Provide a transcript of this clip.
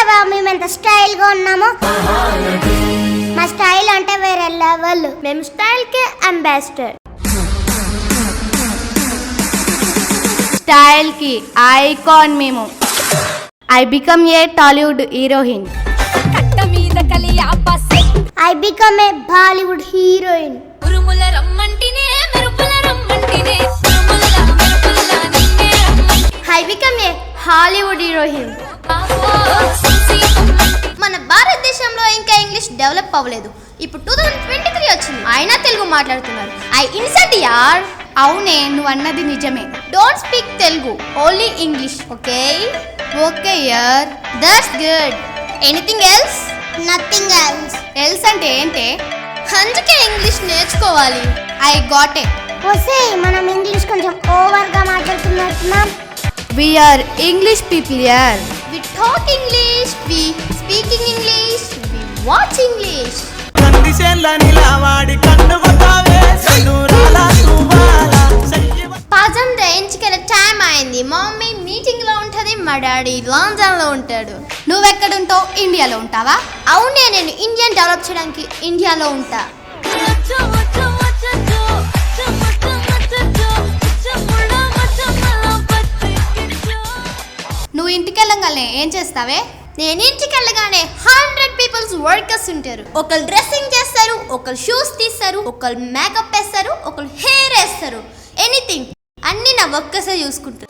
చూసావా మేము ఎంత స్టైల్ గా ఉన్నామో. మా స్టైల్ అంటే వేరే లెవెల్. మేము స్టైల్ కే అంబాసిడర్. స్టైల్ కి ఐకాన్ మేము. I become a Tollywood heroine. I become a Bollywood heroine. I become a Hollywood heroine. మన భారతదేశంలో ఇంకా ఇంగ్లీష్ డెవలప్ అవ్వలేదు. ఇప్పుడు 2023 వచ్చింది, అయినా తెలుగు మాట్లాడుతున్నారు. ఐ ఇన్సల్ట్ యార్. అవునే, నువ్వు అన్నది నిజమే. Don't speak Telugu, only English. Okay okay యార్, that's good. Anything else? Nothing else. Else అంటే ఏంటే? అందుకే ఇంగ్లీష్ నేర్చుకోవాలి. I got it. ఒసే మనం ఇంగ్లీష్ కొంచెం ఓవర్ గా మాట్లాడుతున్నట్టున్నాం. వి ఆర్ ఇంగ్లీష్ పీపుల్ యార్. We talk English, we speaking English, we watch English. పజం రేంజ్కి టైం అయింది. మమ్మీ మీటింగ్ లో ఉంటది, మా డాడీ లండన్ లో ఉంటాడు. నువ్వెక్కడుంటావు? ఇండియాలో ఉంటావా? అవునే, నేను ఇండియన్ డెవలప్ చేయడానికి ఇండియాలో ఉంటా. నువ్వు ఇంటికి వెళ్ళగానే ఏం చేస్తావే? నేను ఇంటికి వెళ్ళగానే 100 పీపుల్స్ వర్కర్స్ ఉంటారు. ఒకళ్ళు డ్రెస్సింగ్ చేస్తారు, ఒకళ్ళు షూస్ తీస్తారు, ఒకళ్ళు మేకప్ వేస్తారు, ఒకళ్ళు హెయిర్ వేస్తారు. ఎనీథింగ్ అన్ని నా వర్కర్సే చూసుకుంటారు.